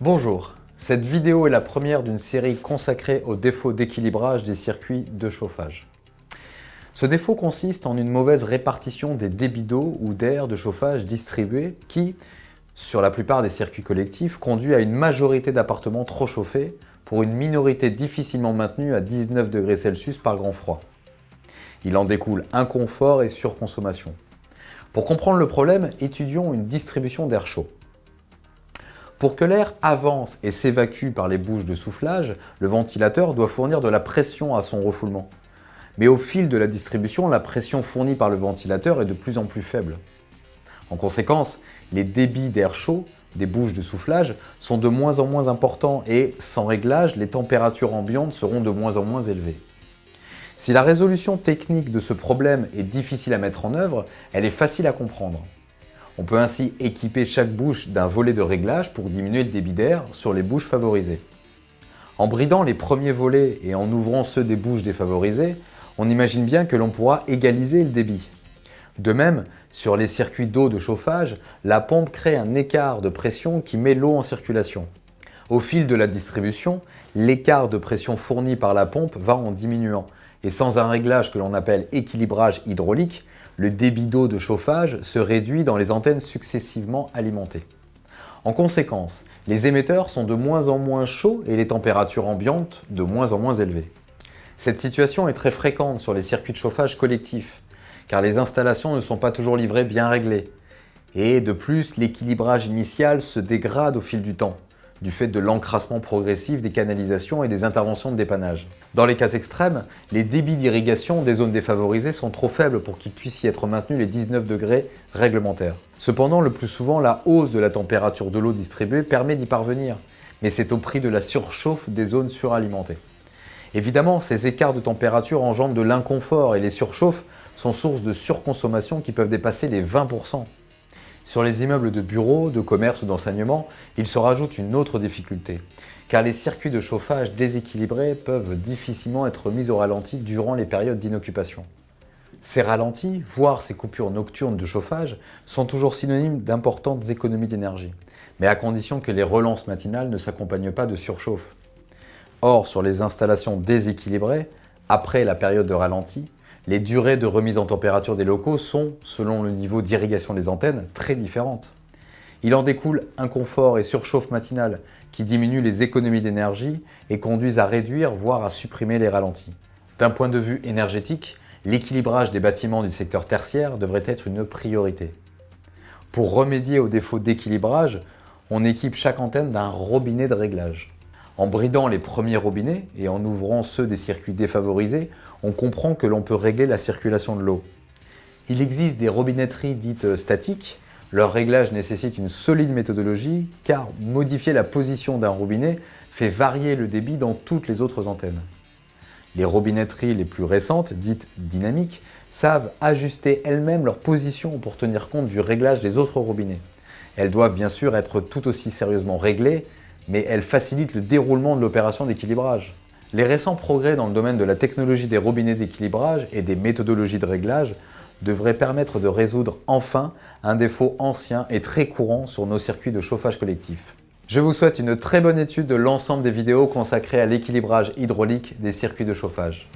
Bonjour, cette vidéo est la première d'une série consacrée aux défauts d'équilibrage des circuits de chauffage. Ce défaut consiste en une mauvaise répartition des débits d'eau ou d'air de chauffage distribués qui, sur la plupart des circuits collectifs, conduit à une majorité d'appartements trop chauffés pour une minorité difficilement maintenue à 19 degrés Celsius par grand froid. Il en découle inconfort et surconsommation. Pour comprendre le problème, étudions une distribution d'air chaud. Pour que l'air avance et s'évacue par les bouches de soufflage, le ventilateur doit fournir de la pression à son refoulement. Mais au fil de la distribution, la pression fournie par le ventilateur est de plus en plus faible. En conséquence, les débits d'air chaud des bouches de soufflage sont de moins en moins importants et, sans réglage, les températures ambiantes seront de moins en moins élevées. Si la résolution technique de ce problème est difficile à mettre en œuvre, elle est facile à comprendre. On peut ainsi équiper chaque bouche d'un volet de réglage pour diminuer le débit d'air sur les bouches favorisées. En bridant les premiers volets et en ouvrant ceux des bouches défavorisées, on imagine bien que l'on pourra égaliser le débit. De même, sur les circuits d'eau de chauffage, la pompe crée un écart de pression qui met l'eau en circulation. Au fil de la distribution, l'écart de pression fourni par la pompe va en diminuant, et sans un réglage que l'on appelle équilibrage hydraulique, le débit d'eau de chauffage se réduit dans les antennes successivement alimentées. En conséquence, les émetteurs sont de moins en moins chauds et les températures ambiantes de moins en moins élevées. Cette situation est très fréquente sur les circuits de chauffage collectifs, car les installations ne sont pas toujours livrées bien réglées. Et de plus, l'équilibrage initial se dégrade au fil du temps, du fait de l'encrassement progressif des canalisations et des interventions de dépannage. Dans les cas extrêmes, les débits d'irrigation des zones défavorisées sont trop faibles pour qu'il puisse y être maintenu les 19 degrés réglementaires. Cependant, le plus souvent, la hausse de la température de l'eau distribuée permet d'y parvenir, mais c'est au prix de la surchauffe des zones suralimentées. Évidemment, ces écarts de température engendrent de l'inconfort et les surchauffes sont source de surconsommation qui peuvent dépasser les 20%. Sur les immeubles de bureaux, de commerce ou d'enseignement, il se rajoute une autre difficulté, car les circuits de chauffage déséquilibrés peuvent difficilement être mis au ralenti durant les périodes d'inoccupation. Ces ralentis, voire ces coupures nocturnes de chauffage, sont toujours synonymes d'importantes économies d'énergie, mais à condition que les relances matinales ne s'accompagnent pas de surchauffe. Or, sur les installations déséquilibrées, après la période de ralenti, les durées de remise en température des locaux sont, selon le niveau d'irrigation des antennes, très différentes. Il en découle inconfort et surchauffe matinale qui diminuent les économies d'énergie et conduisent à réduire, voire à supprimer les ralentis. D'un point de vue énergétique, l'équilibrage des bâtiments du secteur tertiaire devrait être une priorité. Pour remédier aux défauts d'équilibrage, on équipe chaque antenne d'un robinet de réglage. En bridant les premiers robinets et en ouvrant ceux des circuits défavorisés, on comprend que l'on peut régler la circulation de l'eau. Il existe des robinetteries dites statiques. Leur réglage nécessite une solide méthodologie car modifier la position d'un robinet fait varier le débit dans toutes les autres antennes. Les robinetteries les plus récentes, dites dynamiques, savent ajuster elles-mêmes leur position pour tenir compte du réglage des autres robinets. Elles doivent bien sûr être tout aussi sérieusement réglées, mais elles facilitent le déroulement de l'opération d'équilibrage. Les récents progrès dans le domaine de la technologie des robinets d'équilibrage et des méthodologies de réglage devraient permettre de résoudre enfin un défaut ancien et très courant sur nos circuits de chauffage collectif. Je vous souhaite une très bonne étude de l'ensemble des vidéos consacrées à l'équilibrage hydraulique des circuits de chauffage.